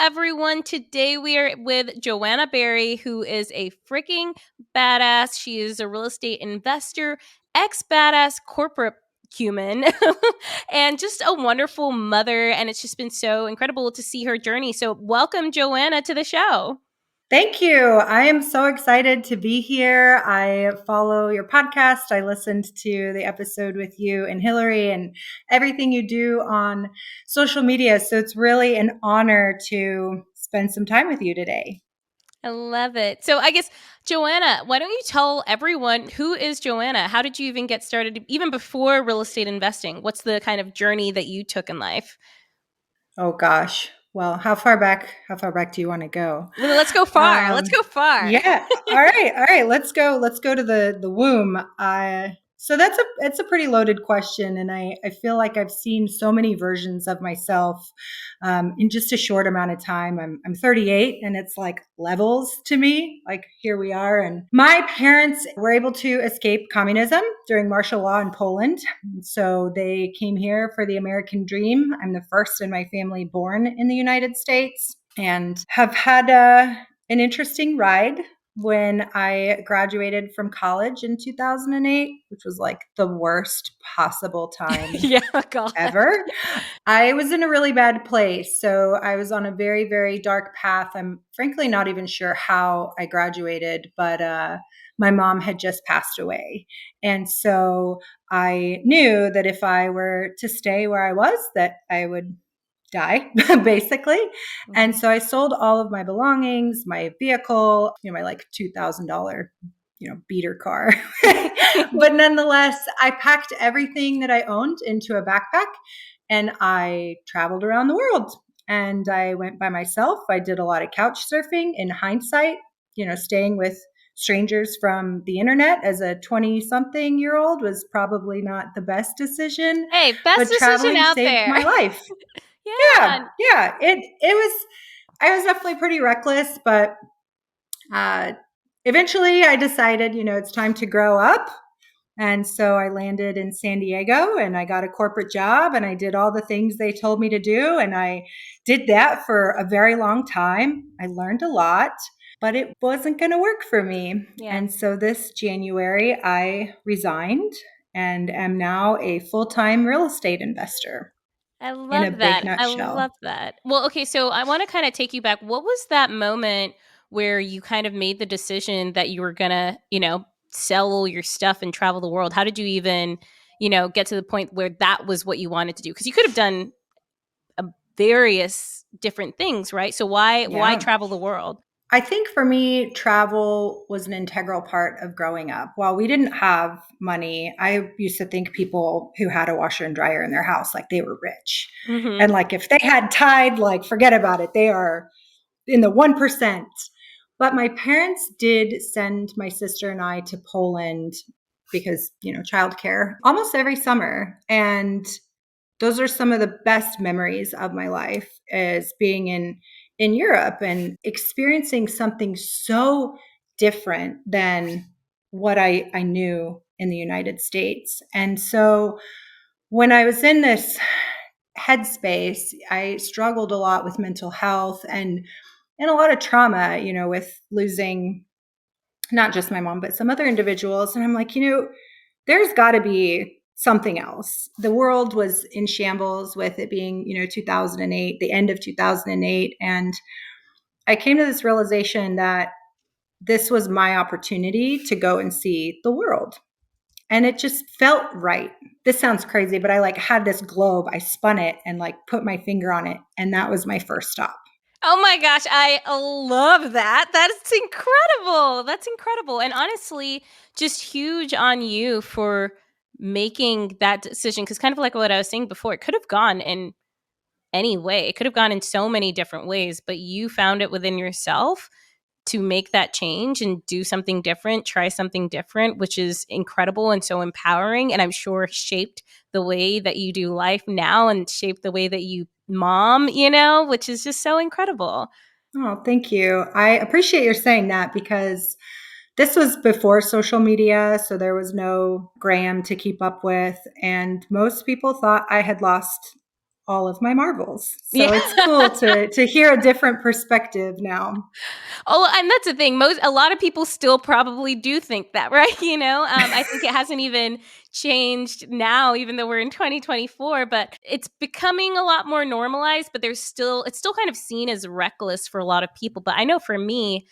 everyone. Today we are with Joanna Berry, who is a freaking badass. She is a real estate investor, ex-badass corporate human, and just a wonderful mother. And it's just been so incredible to see her journey. So welcome, Joanna, to the show. Thank you. I am so excited to be here. I follow your podcast. I listened to the episode with you and Hillary and everything you do on social media. So it's really an honor to spend some time with you today. I love it. So I guess, Joanna, why don't you tell everyone, who is Joanna? How did you even get started, even before real estate investing? What's the kind of journey that you took in life? Oh gosh. Well, how far back do you want to go? Well, let's go far. Let's go far. Yeah. All right. Let's go to the womb. So it's a pretty loaded question. And I feel like I've seen so many versions of myself in just a short amount of time. I'm 38 and it's like levels to me. Like here we are. And my parents were able to escape communism during martial law in Poland. So they came here for the American dream. I'm the first in my family born in the United States and have had an interesting ride. When I graduated from college in 2008, which was like the worst possible time ever. I was in a really bad place. So I was on a very, very dark path. I'm frankly not even sure how I graduated, but my mom had just passed away. And so I knew that if I were to stay where I was, that I would die, basically. And so I sold all of my belongings, my vehicle, my like $2,000, beater car. But nonetheless, I packed everything that I owned into a backpack and I traveled around the world. And I went by myself. I did a lot of couch surfing. In hindsight, staying with strangers from the internet as a 20-something-year-old was probably not the best decision. Hey, best decision out there. My life. Yeah. I was definitely pretty reckless, but eventually I decided, it's time to grow up. And so I landed in San Diego and I got a corporate job and I did all the things they told me to do. And I did that for a very long time. I learned a lot, but it wasn't going to work for me. Yeah. And so this January I resigned and am now a full-time real estate investor. I love that. I love that. Well, okay, so I want to kind of take you back. What was that moment where you kind of made the decision that you were going to, sell all your stuff and travel the world? How did you even, get to the point where that was what you wanted to do? Because you could have done various different things, right? So why travel the world? I think for me, travel was an integral part of growing up. While we didn't have money, I used to think people who had a washer and dryer in their house, like they were rich. Mm-hmm. And like if they had Tide, like forget about it. They are in the 1%. But my parents did send my sister and I to Poland because, childcare almost every summer. And those are some of the best memories of my life, is being in Europe and experiencing something so different than what I knew in the United States. And so when I was in this headspace, I struggled a lot with mental health and a lot of trauma, with losing not just my mom, but some other individuals. And I'm like, there's got to be something else. The world was in shambles with it being, 2008, the end of 2008. And I came to this realization that this was my opportunity to go and see the world. And it just felt right. This sounds crazy, but I had this globe, I spun it and put my finger on it. And that was my first stop. Oh my gosh, I love that. That's incredible. That's incredible. And honestly, just huge on you for making that decision, because kind of like what I was saying before, it could have gone in any way. It could have gone in so many different ways, but you found it within yourself to make that change and do something different, try something different, which is incredible and so empowering. And I'm sure shaped the way that you do life now and shaped the way that you mom, which is just so incredible. Oh, thank you. I appreciate your saying that, because this was before social media, so there was no gram to keep up with. And most people thought I had lost all of my marvels. Yeah. So it's cool to hear a different perspective now. Oh, and that's the thing. A lot of people still probably do think that, right? I think it hasn't even changed now, even though we're in 2024. But it's becoming a lot more normalized. But it's still kind of seen as reckless for a lot of people. But I know for me,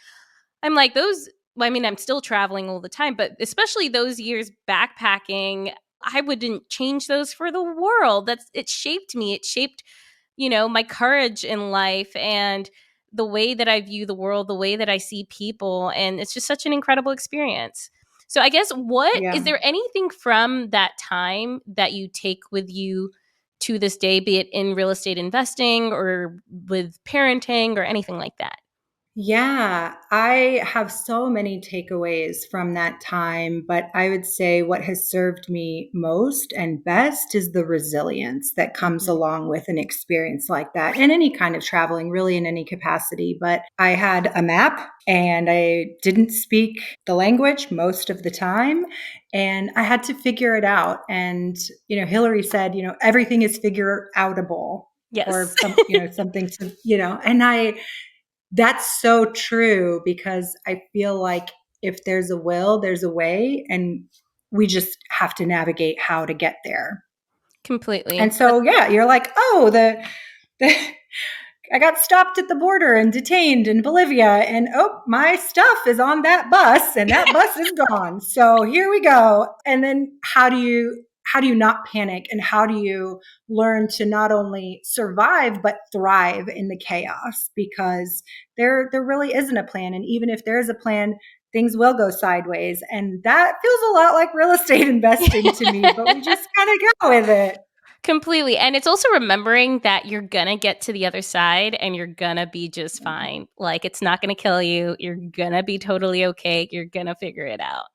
I'm like those. Well, I mean, I'm still traveling all the time, but especially those years backpacking, I wouldn't change those for the world. It shaped me. It shaped, my courage in life and the way that I view the world, the way that I see people. And it's just such an incredible experience. So I guess is Yeah. there anything from that time that you take with you to this day, be it in real estate investing or with parenting or anything like that? Yeah, I have so many takeaways from that time, but I would say what has served me most and best is the resilience that comes Mhm. along with an experience like that in any kind of traveling, really in any capacity. But I had a map and I didn't speak the language most of the time, and I had to figure it out. And, Hillary said, everything is figure outable Yes. or something to, and that's so true because I feel like if there's a will, there's a way, and we just have to navigate how to get there. And Completely. so, yeah, you're like, oh, the I got stopped at the border and detained in Bolivia, and oh, my stuff is on that bus, and that bus is gone. So here we go. And then how do you not panic, and how do you learn to not only survive but thrive in the chaos? Because there really isn't a plan, and even if there is a plan, things will go sideways, and that feels a lot like real estate investing to me. But we just kind of go with it. Completely. And it's also remembering that you're going to get to the other side and you're going to be just fine. Like it's not going to kill you. You're going to be totally okay. You're going to figure it out.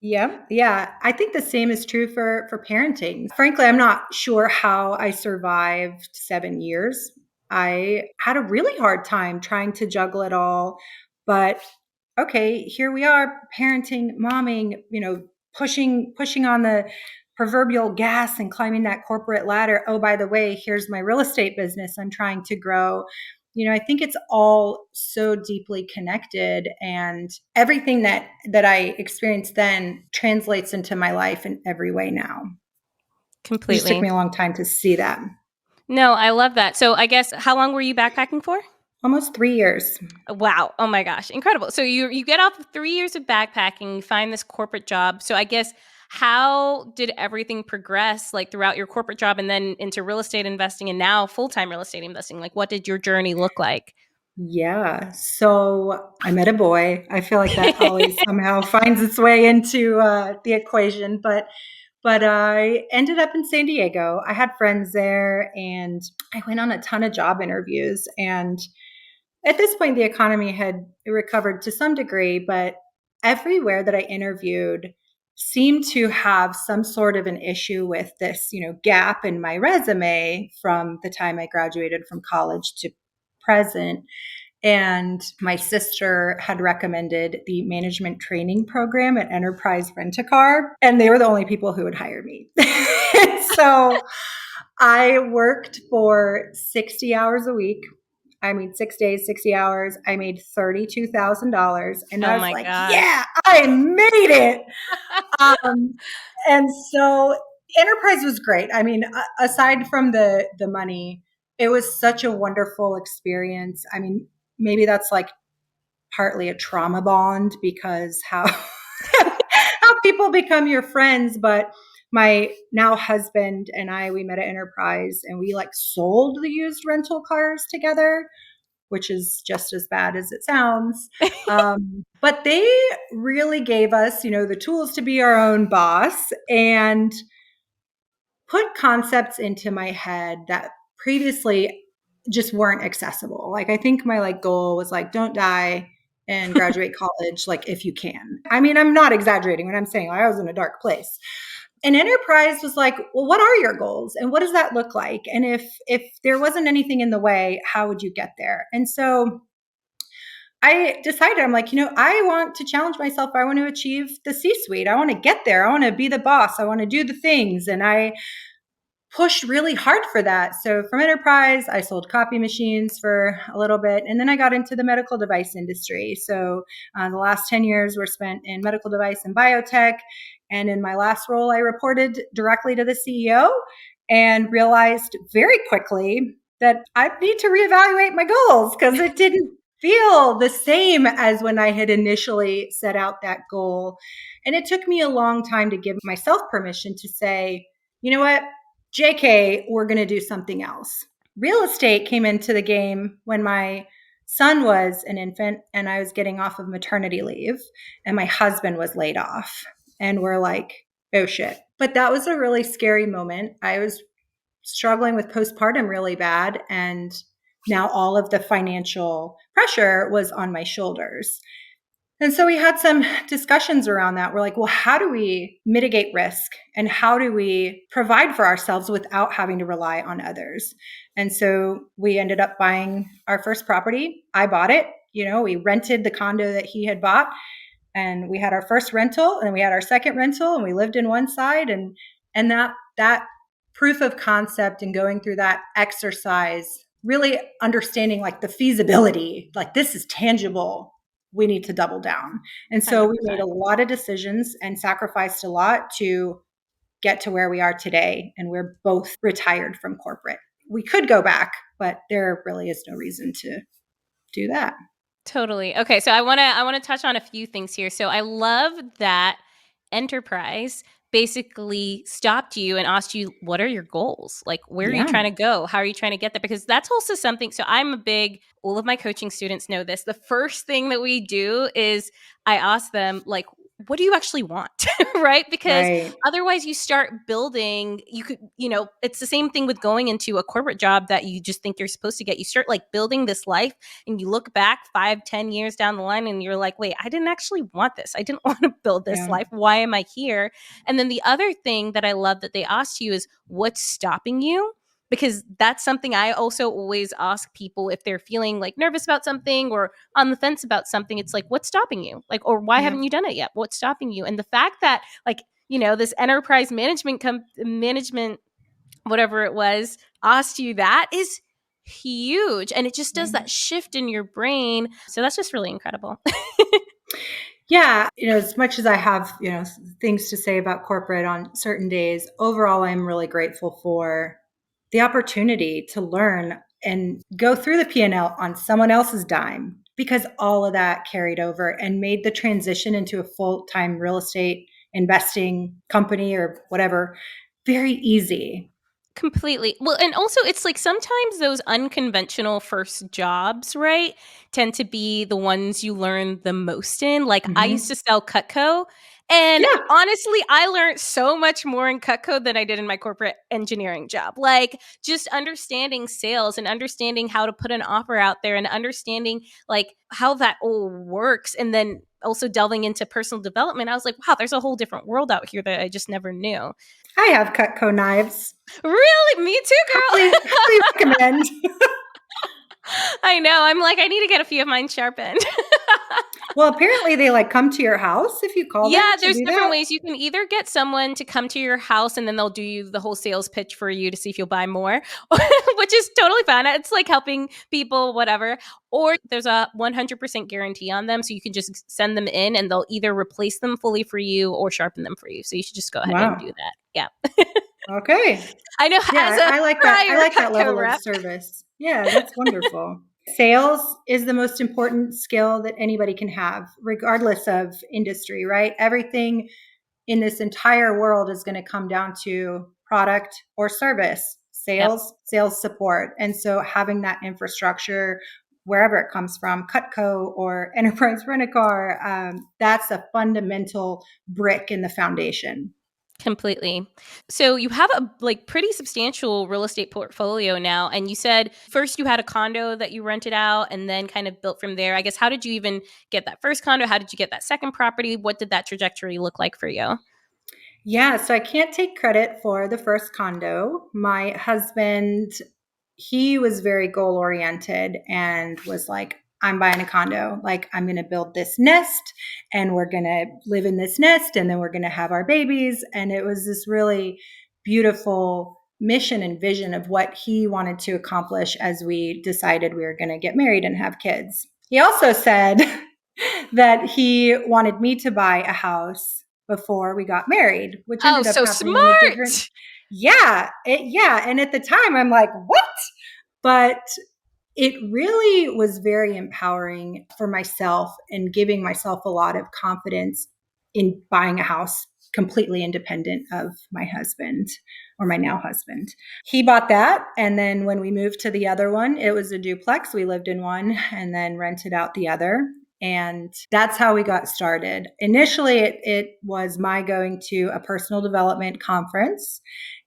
Yeah, yeah. I think the same is true for parenting. Frankly, I'm not sure how I survived 7 years. I had a really hard time trying to juggle it all, but okay, here we are, parenting, momming, pushing on the proverbial gas and climbing that corporate ladder. Oh, by the way, here's my real estate business I'm trying to grow. I think it's all so deeply connected, and everything that I experienced then translates into my life in every way now. It just took Completely. me a long time to see that. No, I love that. So I guess how long were you backpacking for? Almost 3 years. Wow. Oh my gosh. Incredible. So you get off of 3 years of backpacking, you find this corporate job. So I guess how did everything progress like throughout your corporate job and then into real estate investing and now full-time real estate investing? Like what did your journey look like? Yeah. So I met a boy. I feel like that always somehow finds its way into the equation. But I ended up in San Diego. I had friends there, and I went on a ton of job interviews. And at this point, the economy had recovered to some degree, but everywhere that I interviewed seemed to have some sort of an issue with this, gap in my resume from the time I graduated from college to present. And my sister had recommended the management training program at Enterprise Rent-A-Car, and they were the only people who would hire me. So I worked for 60 hours a week. I mean, 6 days, 60 hours. I made $32,000. And Oh I was my like, gosh. yeah, I made it. Um, and so Enterprise was great. I mean, aside from the money, it was such a wonderful experience. I mean, maybe that's like partly a trauma bond because how how people become your friends. But my now husband and I, we met at Enterprise, and we like sold the used rental cars together, which is just as bad as it sounds. But they really gave us, the tools to be our own boss and put concepts into my head that previously just weren't accessible. Like I think my goal was like, don't die and graduate college, like if you can. I mean, I'm not exaggerating when I'm saying I was in a dark place. And Enterprise was like, well, what are your goals and what does that look like? And if there wasn't anything in the way, how would you get there? And so I decided, I'm like, I want to challenge myself. I want to achieve the C-suite. I want to get there. I want to be the boss. I want to do the things. And I pushed really hard for that. So from enterprise, I sold copy machines for a little bit, and then I got into the medical device industry. So the last 10 years were spent in medical device and biotech. And in my last role, I reported directly to the CEO and realized very quickly that I need to reevaluate my goals because it didn't feel the same as when I had initially set out that goal. And it took me a long time to give myself permission to say, you know what, JK, we're going to do something else. Real estate came into the game when my son was an infant and I was getting off of maternity leave and my husband was laid off. And we're like, oh shit. But that was a really scary moment. I was struggling with postpartum really bad. And now all of the financial pressure was on my shoulders. And so we had some discussions around that. We're like, well, how do we mitigate risk and how do we provide for ourselves without having to rely on others? And so we ended up buying our first property. I bought it. We rented the condo that he had bought, and we had our first rental and we had our second rental and we lived in one side, and that proof of concept and going through that exercise, really understanding like the feasibility, like this is tangible, we need to double down. And so 100%. we made a lot of decisions and sacrificed a lot to get to where we are today. And we're both retired from corporate. We could go back, but there really is no reason to do that. Totally. Okay, so I want to touch on a few things here. So I love that enterprise basically stopped you and asked you, what are your goals? Like, where are you Yeah. trying to go? How are you trying to get there? Because that's also something. So all of my coaching students know this. The first thing that we do is I ask them, like, what do you actually want? Right? Because Right. otherwise you start building, it's the same thing with going into a corporate job that you just think you're supposed to get. You start like building this life and you look back 5-10 years down the line and you're like, wait, I didn't actually want this. I didn't want to build this Yeah. life. Why am I here? And then the other thing that I love that they asked you is, what's stopping you? Because that's something I also always ask people if they're feeling like nervous about something or on the fence about something. It's like, what's stopping you? Like, or why haven't you done it yet? What's stopping you? And the fact that like, this enterprise management, whatever it was, asked you that is huge. And it just does that shift in your brain. So that's just really incredible. Yeah, as much as I have, things to say about corporate on certain days, overall, I'm really grateful for the opportunity to learn and go through the P&L on someone else's dime, because all of that carried over and made the transition into a full-time real estate investing company or whatever very easy. Completely. Well, and also it's like sometimes those unconventional first jobs, right, tend to be the ones you learn the most in. Like I used to sell Cutco, and Yeah. honestly, I learned so much more in Cutco than I did in my corporate engineering job. Like just understanding sales and understanding how to put an offer out there and understanding like how that all works, and then also delving into personal development. I was like, wow, there's a whole different world out here that I just never knew. I have Cutco knives. Really? Me too, girl. Highly recommend. I know. I'm like, I need to get a few of mine sharpened. Well, apparently they like come to your house if you call them to There's do different that. ways. You can either get someone to come to your house and then they'll do you the whole sales pitch for you to see if you'll buy more, which is totally fun. It's like helping people, whatever. Or there's a 100% guarantee on them. So you can just send them in and they'll either replace them fully for you or sharpen them for you. So you should just go ahead and do Wow. that. Yeah. Okay. I know. Yeah, As a I like that. I prior like that Cutco level of rep. service. Yeah, that's wonderful. Sales is the most important skill that anybody can have, regardless of industry, right? Everything in this entire world is going to come down to product or service, Yep. sales support. And so having that infrastructure, wherever it comes from, Cutco or Enterprise Rent-A-Car, that's a fundamental brick in the foundation. Completely. So you have a like pretty substantial real estate portfolio now, and you said first you had a condo that you rented out and then kind of built from there. I guess how did you even get that first condo? How did you get that second property? What did that trajectory look like for you? Yeah, so I can't take credit for the first condo. My husband, he was very goal oriented and was like, I'm buying a condo. Like, I'm going to build this nest and we're going to live in this nest and then we're going to have our babies. And it was this really beautiful mission and vision of what he wanted to accomplish as we decided we were going to get married and have kids. He also said that he wanted me to buy a house before we got married, which Oh, ended up so happening in a different. smart. Yeah. And at the time I'm like, what? But it really was very empowering for myself and giving myself a lot of confidence in buying a house completely independent of my husband, or my now husband. He bought that. And then when we moved to the other one, it was a duplex. We lived in one and then rented out the other. And that's how we got started. Initially, it was my going to a personal development conference.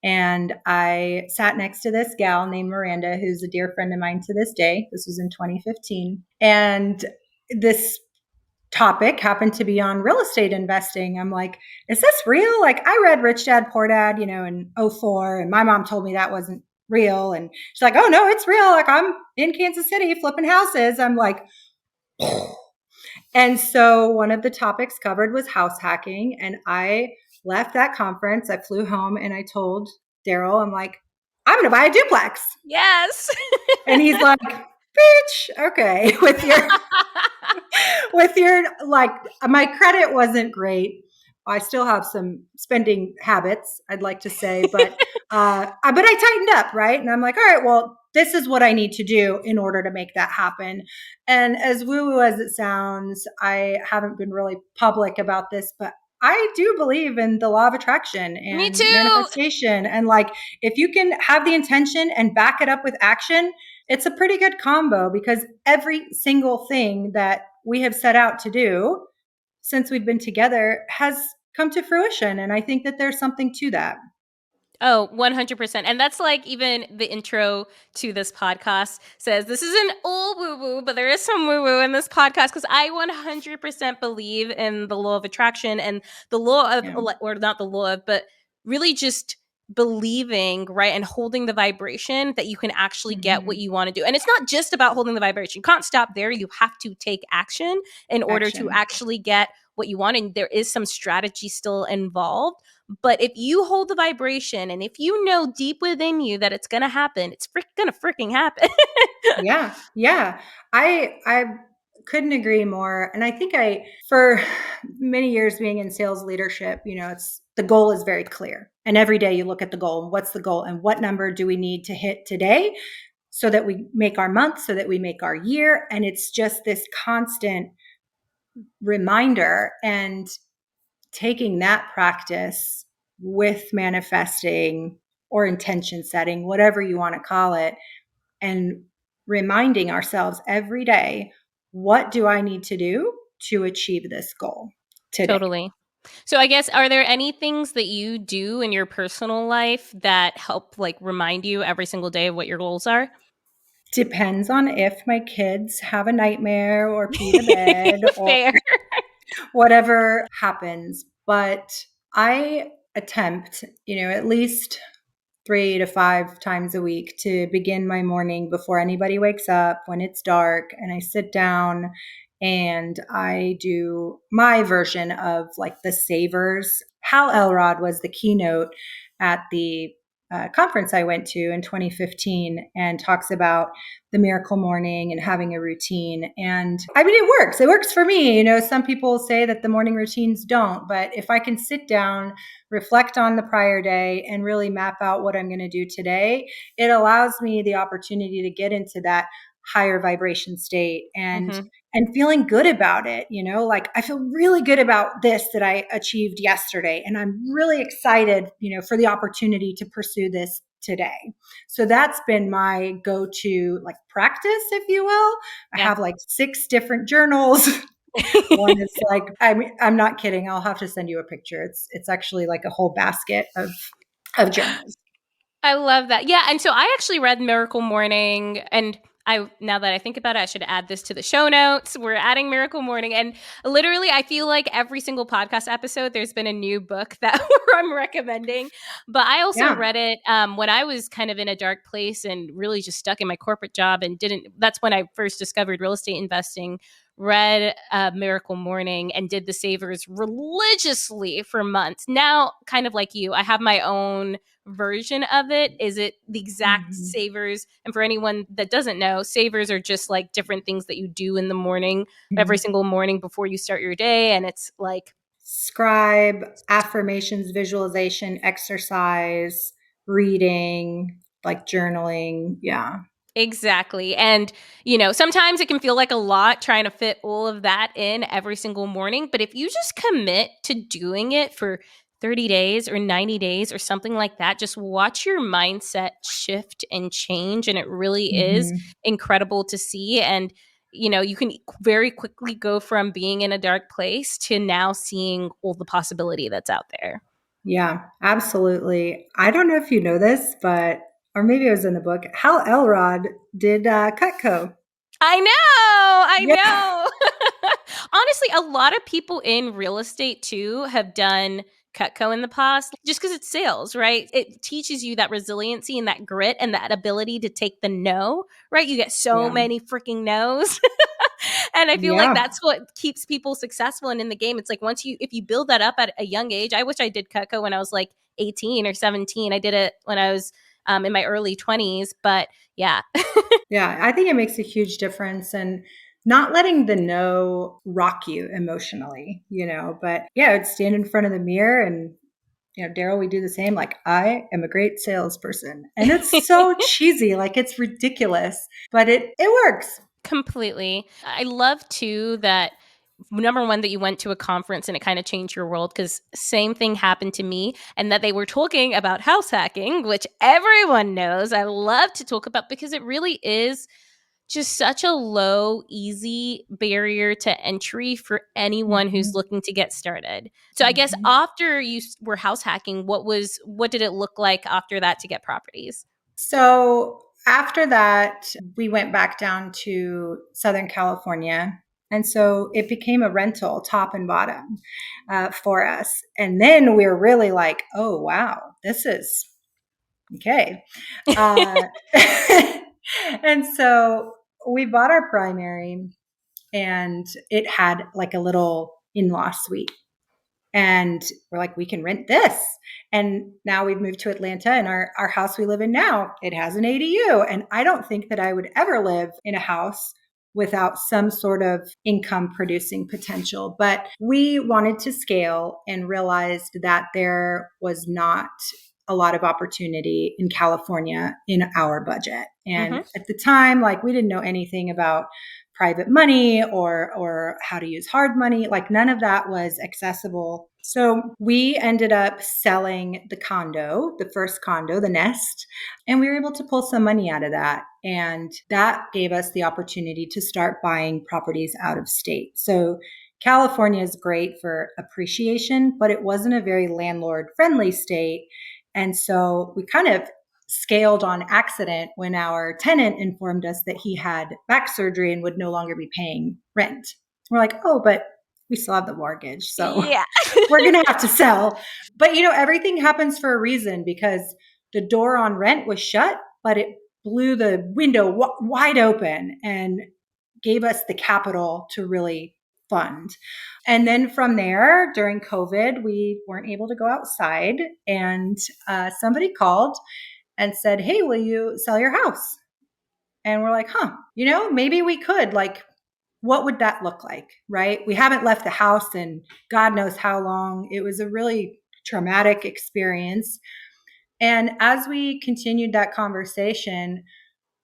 And I sat next to this gal named Miranda, who's a dear friend of mine to this day. This was in 2015. And this topic happened to be on real estate investing. I'm like, is this real? Like, I read Rich Dad Poor Dad, in 04, and my mom told me that wasn't real. And she's like, oh, no, it's real. Like, I'm in Kansas City flipping houses. I'm like, and so one of the topics covered was house hacking. And I left that conference. I flew home and I told Daryl, I'm like, I'm going to buy a duplex. Yes. And he's like, bitch, okay, with your, like, my credit wasn't great. I still have some spending habits, I'd like to say, but I tightened up, right? And I'm like, all right, well, this is what I need to do in order to make that happen. And as woo-woo as it sounds, I haven't been really public about this, but I do believe in the law of attraction and Me too. manifestation. And like, if you can have the intention and back it up with action, it's a pretty good combo, because every single thing that we have set out to do since we've been together has come to fruition. And I think that there's something to that. Oh, 100%. And that's like even the intro to this podcast says this isn't all woo woo, but there is some woo woo in this podcast, because I 100% believe in the law of attraction and the law of, or not the law of, but really just believing, right, and holding the vibration that you can actually get what you want to do. And it's not just about holding the vibration. You can't stop there. You have to take action in order to actually get what you want. And there is some strategy still involved. But if you hold the vibration and if you know deep within you that it's going to happen, it's going to freaking happen. Yeah. I couldn't agree more. And I think for many years being in sales leadership, it's the goal is very clear. And every day you look at the goal and what's the goal and what number do we need to hit today so that we make our month, so that we make our year. And it's just this constant reminder, and taking that practice with manifesting or intention setting, whatever you want to call it, and reminding ourselves every day, what do I need to do to achieve this goal today? Totally. So I guess, are there any things that you do in your personal life that help like remind you every single day of what your goals are? Depends on if my kids have a nightmare or pee the bed or whatever happens. But I attempt, at least 3 to 5 times a week to begin my morning before anybody wakes up, when it's dark, and I sit down and I do my version of like the savers. Hal Elrod was the keynote at the conference I went to in 2015, and talks about the miracle morning and having a routine. And I mean, it works. It works for me. Some people say that the morning routines don't, but if I can sit down, reflect on the prior day, and really map out what I'm going to do today, it allows me the opportunity to get into that higher vibration state and feeling good about it. Like, I feel really good about this that I achieved yesterday, and I'm really excited, for the opportunity to pursue this today. So that's been my go-to like practice, if you will. I have like 6 different journals. One is like, I'm not kidding. I'll have to send you a picture. It's actually like a whole basket of journals. I love that. Yeah. And so I actually read Miracle Morning, and now that I think about it, I should add this to the show notes. We're adding Miracle Morning. And literally, I feel like every single podcast episode, there's been a new book that I'm recommending. But I also read it when I was kind of in a dark place and really just stuck in my corporate job, and that's when I first discovered real estate investing. read Miracle Morning and did the savers religiously for months. Now, kind of like you, I have my own version of it. Is it the exact Mhm. savers? And for anyone that doesn't know, savers are just like different things that you do in the morning, every Mhm. single morning before you start your day. And it's like, Scribe, affirmations, visualization, exercise, reading, like journaling. Yeah. exactly. And, sometimes it can feel like a lot trying to fit all of that in every single morning. But if you just commit to doing it for 30 days or 90 days or something like that, just watch your mindset shift and change. And it really is Mhm. incredible to see. And, you can very quickly go from being in a dark place to now seeing all the possibility that's out there. Yeah, absolutely. I don't know if you know this, but or maybe it was in the book. Hal Elrod did Cutco. I Yeah, know. Honestly, a lot of people in real estate too have done Cutco in the past just because it's sales, right? It teaches you that resiliency and that grit and that ability to take the no, right? You get so yeah, many freaking no's. And I feel like yeah, that's what keeps people successful and in the game. It's like if you build that up at a young age, I wish I did Cutco when I was like 18 or 17. I did it when I was in my early 20s, but yeah. yeah. I think it makes a huge difference, and not letting the no rock you emotionally, But yeah, I'd stand in front of the mirror and Daryl, we do the same. Like, I am a great salesperson. And it's so cheesy, like it's ridiculous, but it works. Completely. I love too that number one, that you went to a conference and it kind of changed your world, because same thing happened to me, and that they were talking about house hacking, which everyone knows I love to talk about because it really is just such a low, easy barrier to entry for anyone who's Mhm, looking to get started. So I guess mhm. after you were house hacking, what did it look like after that to get properties? So after that, we went back down to Southern California. And so it became a rental, top and bottom, for us. And then we were really like, oh, wow, this is okay. Uh, and so we bought our primary, and it had like a little in-law suite, and we're like, we can rent this. And now we've moved to Atlanta, and our house we live in now, it has an ADU. And I don't think that I would ever live in a house without some sort of income producing potential. But we wanted to scale and realized that there was not a lot of opportunity in California in our budget. And Mm-hmm. at the time, like, we didn't know anything about private money or how to use hard money. Like, none of that was accessible. So we ended up selling the condo, the first condo, the nest, and we were able to pull some money out of that. And that gave us the opportunity to start buying properties out of state. So California is great for appreciation, but it wasn't a very landlord friendly state. And so we kind of scaled on accident when our tenant informed us that he had back surgery and would no longer be paying rent. We're like, oh, but we still have the mortgage. So Yeah. we're going to have to sell. But everything happens for a reason, because the door on rent was shut, but it blew the window wide open and gave us the capital to really fund. And then from there, during COVID, we weren't able to go outside. And somebody called and said, hey, will you sell your house? And we're like, maybe we could. Like, what would that look like? Right? We haven't left the house in God knows how long. It was a really traumatic experience. And as we continued that conversation,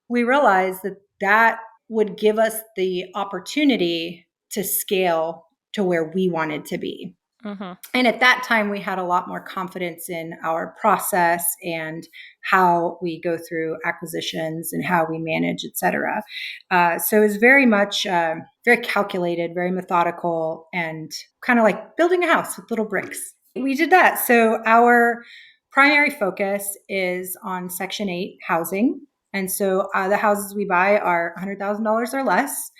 we realized that that would give us the opportunity to scale to where we wanted to be. Mm-hmm. And at that time, we had a lot more confidence in our process and how we go through acquisitions and how we manage, et cetera. So it was very much very calculated, very methodical, and kind of like building a house with little bricks. We did that. So our primary focus is on Section 8 housing. And so the houses we buy are $100,000 or less.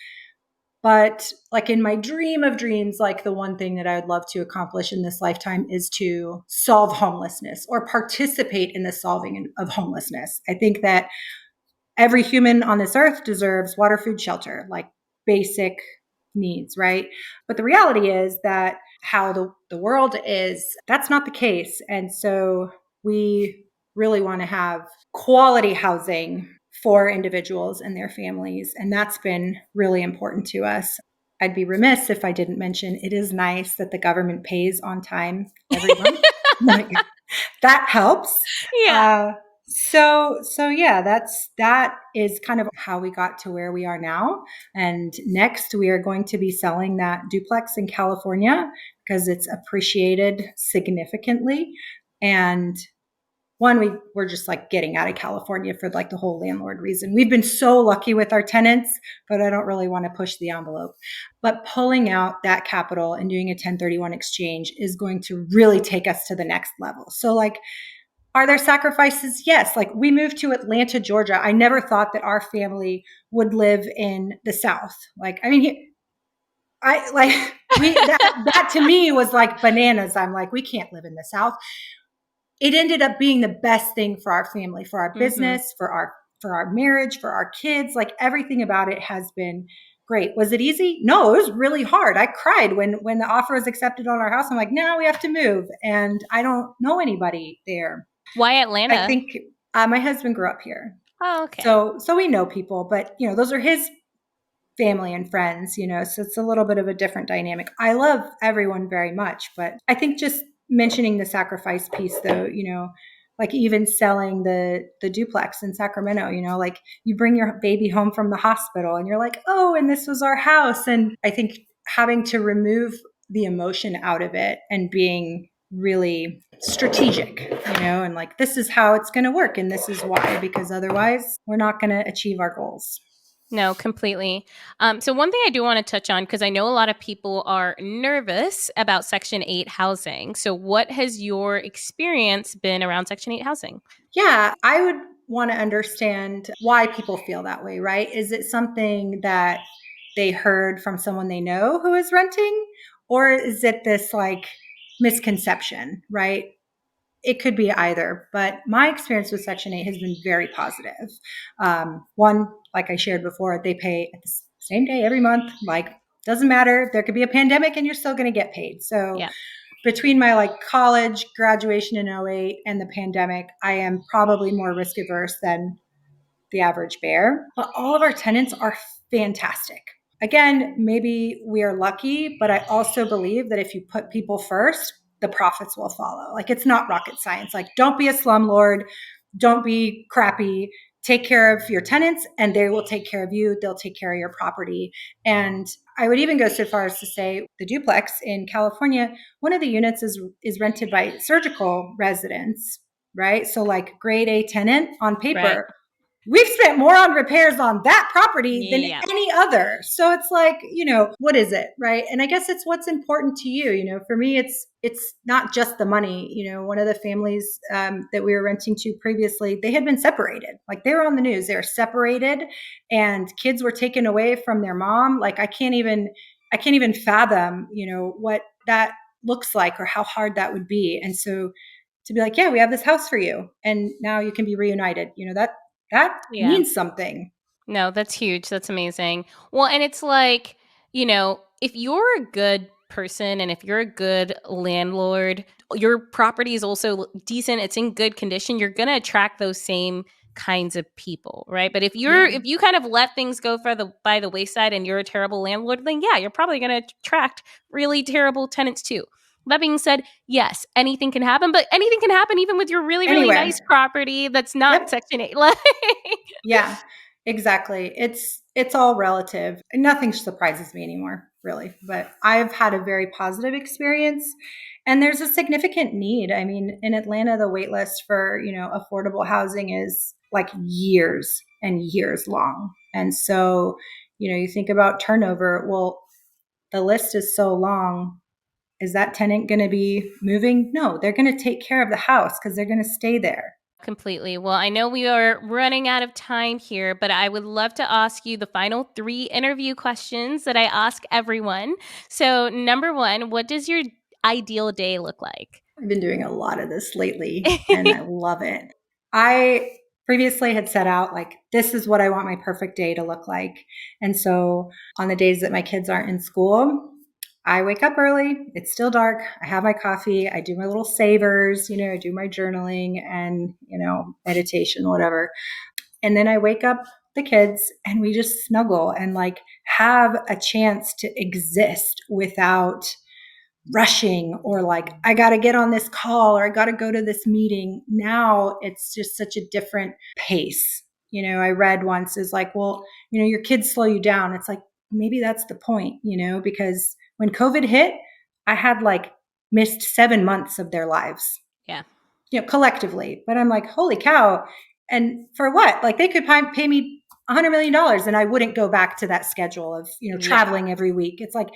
But like, in my dream of dreams, like, the one thing that I would love to accomplish in this lifetime is to solve homelessness or participate in the solving of homelessness. I think that every human on this earth deserves water, food, shelter, like basic needs, right? But the reality is that how the world is, that's not the case. And so we really want to have quality housing for individuals and their families. And that's been really important to us. I'd be remiss if I didn't mention it is nice that the government pays on time every month. Like, that helps. Yeah. So yeah, that is kind of how we got to where we are now. And next we are going to be selling that duplex in California because it's appreciated significantly. And one, we're just like getting out of California for like the whole landlord reason. We've been so lucky with our tenants, but I don't really want to push the envelope. But pulling out that capital and doing a 1031 exchange is going to really take us to the next level. So like, are there sacrifices? Yes. Like we moved to Atlanta, Georgia. I never thought that our family would live in the South. Like, I mean, I like that to me was like bananas. I'm like, we can't live in the South. It ended up being the best thing for our family, for our business, for our marriage, for our kids. Like everything about it has been great. Was it easy? No, it was really hard. I cried when the offer was accepted on our house. I'm like, no, we have to move, and I don't know anybody there. Why I Atlanta? think my husband grew up here, Oh, okay. so we know people, but those are his family and friends, so it's a little bit of a different dynamic. I love everyone very much, but I think just mentioning the sacrifice piece though, like even selling the duplex in Sacramento, like you bring your baby home from the hospital and you're like, oh, and this was our house. And I think having to remove the emotion out of it and being really strategic, and like, this is how it's going to work and this is why, because otherwise we're not going to achieve our goals. No, completely. So one thing I do want to touch on, because I know a lot of people are nervous about Section 8 housing. So what has your experience been around Section 8 housing? Yeah, I would want to understand why people feel that way, right? Is it something that they heard from someone they know who is renting? Or is it this like misconception, right? It could be either, but my experience with Section 8 has been very positive. One, like I shared before, they pay at the same day every month. Like, doesn't matter. There could be a pandemic and you're still going to get paid. So Yeah. between my like college graduation in 08 and the pandemic, I am probably more risk averse than the average bear. But all of our tenants are fantastic. Again, maybe we are lucky, but I also believe that if you put people first, the profits will follow. Like, it's not rocket science. Like, don't be a slumlord, don't be crappy. Take care of your tenants and they will take care of you. They'll take care of your property. And I would even go so far as to say the duplex in California, one of the units is rented by surgical residents, right? So like grade A tenant on paper. Right. We've spent more on repairs on that property than Yeah. any other. So it's like, what is it, right? And I guess it's what's important to you. For me, it's not just the money. One of the families that we were renting to previously, they had been separated. Like, they were on the news. They were separated, and kids were taken away from their mom. Like, I can't even fathom, what that looks like or how hard that would be. And so to be like, yeah, we have this house for you, and now you can be reunited. That Yeah. means something. No, that's huge. That's amazing. Well, and it's like, if you're a good person and if you're a good landlord, your property is also decent, it's in good condition, you're going to attract those same kinds of people, right? But if Yeah. you kind of let things go by the wayside and you're a terrible landlord, then yeah, you're probably going to attract really terrible tenants too. That being said, yes, anything can happen, but anything can happen even with your really, really nice Anywhere. property that's not Yep. Section 8. Like, Yeah, exactly. It's all relative. Nothing surprises me anymore, really. But I've had a very positive experience, and there's a significant need. I mean, in Atlanta, the wait list for, affordable housing is like years and years long. And so, you think about turnover. Well, the list is so long. Is that tenant going to be moving? No, they're going to take care of the house because they're going to stay there. completely. Well, I know we are running out of time here, but I would love to ask you the final 3 interview questions that I ask everyone. So, number 1, what does your ideal day look like? I've been doing a lot of this lately and I love it. I previously had set out like, this is what I want my perfect day to look like. And so on the days that my kids aren't in school, I wake up early. It's still dark. I have my coffee. I do my little savers, I do my journaling and, meditation, whatever. And then I wake up the kids and we just snuggle and like have a chance to exist without rushing or like, I got to get on this call or I got to go to this meeting. Now it's just such a different pace. I read once is like, well, your kids slow you down. It's like, maybe that's the point, because when COVID hit, I had like missed 7 months of their lives. Yeah. Collectively. But I'm like, holy cow. And for what? Like they could pay me $100 million and I wouldn't go back to that schedule of, traveling every week. It's like,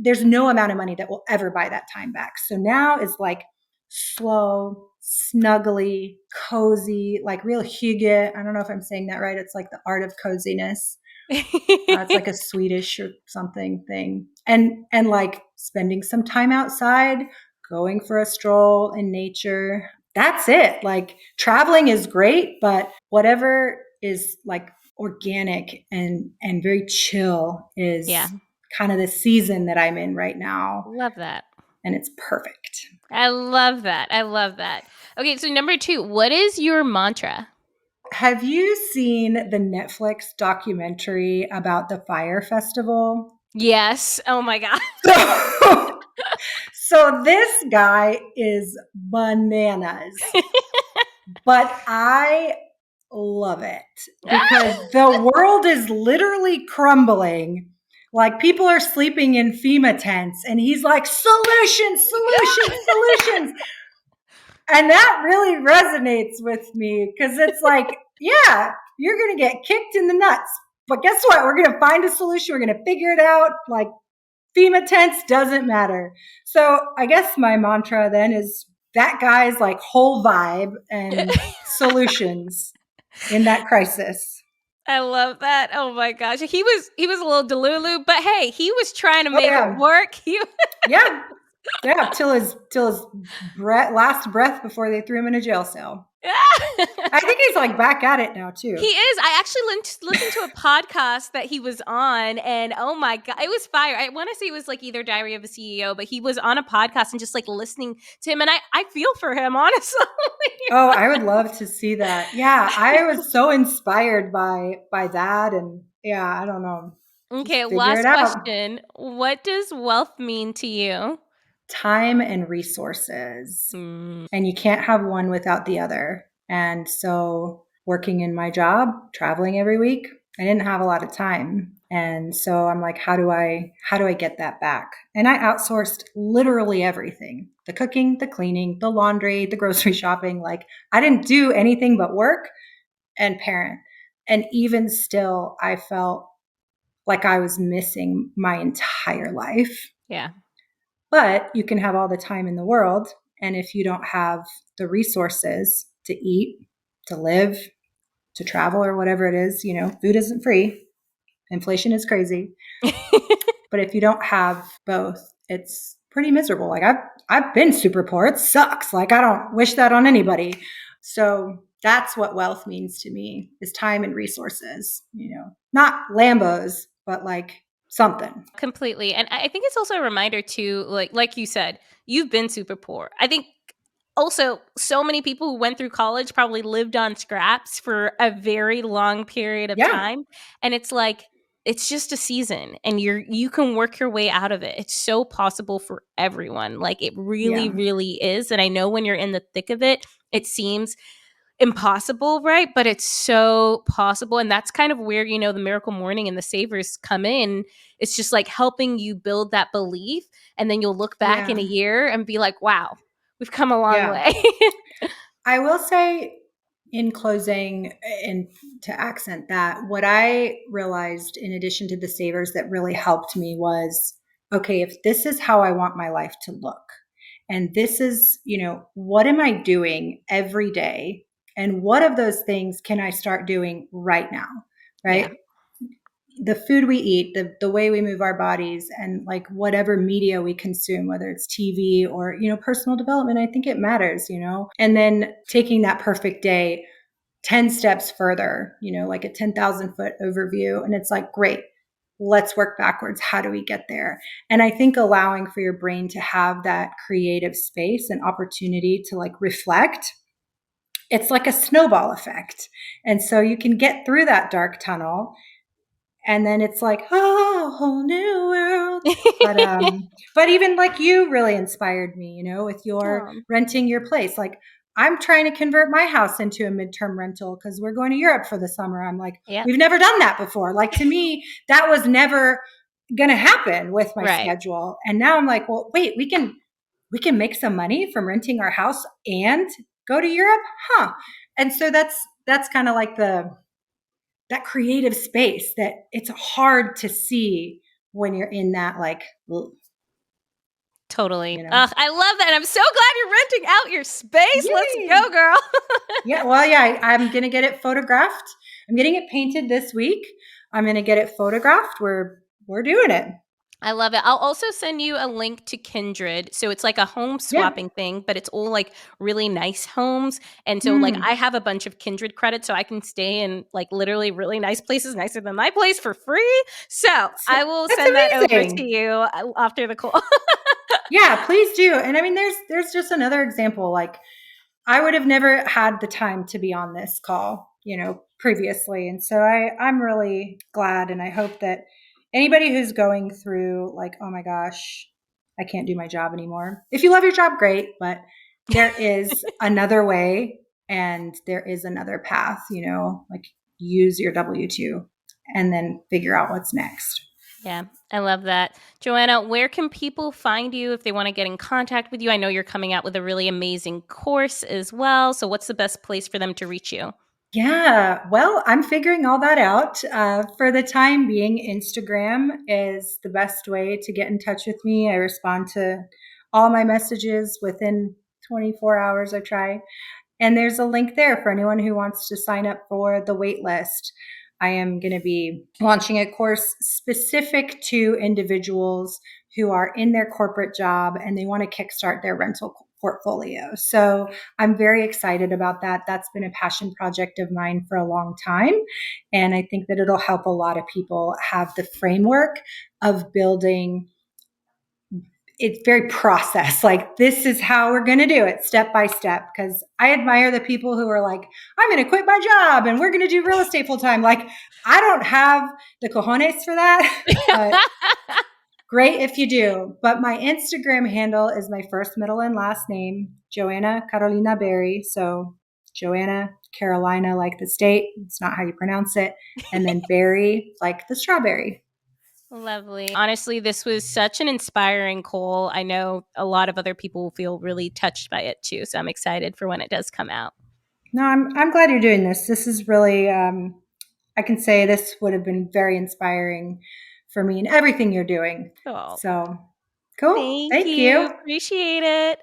there's no amount of money that will ever buy that time back. So now is like slow, snuggly, cozy, like real hygge. I don't know if I'm saying that right. It's like the art of coziness. It's like a Swedish or something thing. And like spending some time outside, going for a stroll in nature. That's it. Like traveling is great, but whatever is like organic and very chill is kind of the season that I'm in right now. Love that. And it's perfect. I love that. I love that. Okay, so number 2, what is your mantra? Have you seen the Netflix documentary about the Fire Festival? Yes. Oh my God. So this guy is bananas. But I love it because the world is literally crumbling. Like people are sleeping in FEMA tents and he's like, solutions. And that really resonates with me because it's like, yeah, you're going to get kicked in the nuts. But guess what? We're going to find a solution. We're going to figure it out. Like FEMA tents doesn't matter. So I guess my mantra then is that guy's like whole vibe and solutions in that crisis. I love that. Oh my gosh. He was a little delulu, but hey, he was trying to make it work. Yeah, till his last breath before they threw him in a jail cell. I think he's like back at it now too. He is. I actually listened to a podcast that he was on, and oh my God, it was fire. I want to say it was like either Diary of a CEO, but he was on a podcast and just like listening to him, and I feel for him, honestly. Oh, I would love to see that. Yeah, I was so inspired by that, and yeah, I don't know. Okay, last question. What does wealth mean to you? Time and resources. And you can't have one without the other. And so working in my job, traveling every week, I didn't have a lot of time. And so I'm like, how do I get that back? And I outsourced literally everything. The cooking, the cleaning, the laundry, the grocery shopping. Like I didn't do anything but work and parent. And even still, I felt like I was missing my entire life. Yeah. But you can have all the time in the world. And if you don't have the resources to eat, to live, to travel, or whatever it is, food isn't free. Inflation is crazy. But if you don't have both, it's pretty miserable. Like I've been super poor. It sucks. Like I don't wish that on anybody. So that's what wealth means to me is time and resources, not Lambos, but like something. Completely. And I think it's also a reminder too, like you said, you've been super poor. I think also so many people who went through college probably lived on scraps for a very long period of time. And it's like, it's just a season and you can work your way out of it. It's so possible for everyone. Like it really, really is. And I know when you're in the thick of it, it seems impossible, right? But it's so possible. And that's kind of where, the miracle morning and the savers come in. It's just like helping you build that belief. And then you'll look back in a year and be like, wow, we've come a long way. I will say in closing, and to accent that, what I realized in addition to the savers that really helped me was, okay, if this is how I want my life to look, and this is, what am I doing every day? And what of those things can I start doing right now? Right. Yeah. The food we eat, the way we move our bodies, and like whatever media we consume, whether it's TV or, personal development, I think it matters, and then taking that perfect day, 10 steps further, like a 10,000 foot overview. And it's like, great, let's work backwards. How do we get there? And I think allowing for your brain to have that creative space and opportunity to like reflect, it's like a snowball effect. And so you can get through that dark tunnel. And then it's like, oh, whole new world. But even like you really inspired me, with your renting your place. Like I'm trying to convert my house into a midterm rental because we're going to Europe for the summer. I'm like, we've never done that before. Like to me, that was never going to happen with my schedule. And now I'm like, well, wait, we can make some money from renting our house and go to Europe. Huh. And so that's kind of like that creative space that it's hard to see when you're in that like. Totally. I love that. And I'm so glad you're renting out your space. Yay. Let's go, girl. Yeah. Well, yeah, I'm going to get it photographed. I'm getting it painted this week. I'm going to get it photographed. We're doing it. I love it. I'll also send you a link to Kindred. So it's like a home swapping thing, but it's all like really nice homes. And so like I have a bunch of Kindred credits so I can stay in like literally really nice places, nicer than my place for free. So I will send that over to you after the call. Yeah, please do. And I mean, there's just another example. Like I would have never had the time to be on this call, previously. And so I'm really glad. And I hope that anybody who's going through like, oh my gosh, I can't do my job anymore. If you love your job, great. But there is another way and there is another path, like use your W-2 and then figure out what's next. Yeah, I love that. Joanna, where can people find you if they want to get in contact with you? I know you're coming out with a really amazing course as well. So what's the best place for them to reach you? Yeah, well, I'm figuring all that out. For the time being, Instagram is the best way to get in touch with me. I respond to all my messages within 24 hours, I try. And there's a link there for anyone who wants to sign up for the wait list. I am going to be launching a course specific to individuals who are in their corporate job and they want to kickstart their rental portfolio. So I'm very excited about that. That's been a passion project of mine for a long time. And I think that it'll help a lot of people have the framework of building. It's very process. Like this is how we're going to do it step by step. Because I admire the people who are like, I'm going to quit my job and we're going to do real estate full time. Like I don't have the cojones for that. But great if you do. But my Instagram handle is my first, middle, and last name, Joanna Carolina Berry. So Joanna Carolina, like the state. It's not how you pronounce it. And then Berry, like the strawberry. Lovely. Honestly, this was such an inspiring call. I know a lot of other people will feel really touched by it too. So I'm excited for when it does come out. No, I'm glad you're doing this. This is really, I can say this would have been very inspiring for me and everything you're doing. Oh. So cool. Thank you. Appreciate it.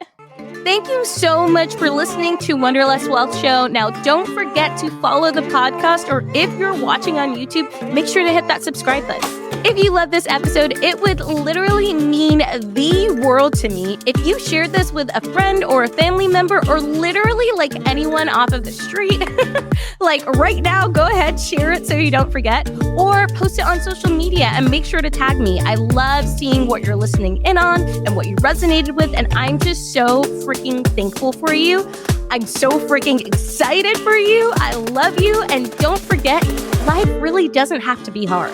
Thank you so much for listening to Wanderlust Wealth Show. Now, don't forget to follow the podcast, or if you're watching on YouTube, make sure to hit that subscribe button. If you love this episode, it would literally mean the world to me if you shared this with a friend or a family member or literally like anyone off of the street. Like right now, go ahead, share it so you don't forget, or post it on social media and make sure to tag me. I love seeing what you're listening in on and what you resonated with, and I'm just so freaking thankful for you. I'm so freaking excited for you. I love you, and don't forget, life really doesn't have to be hard.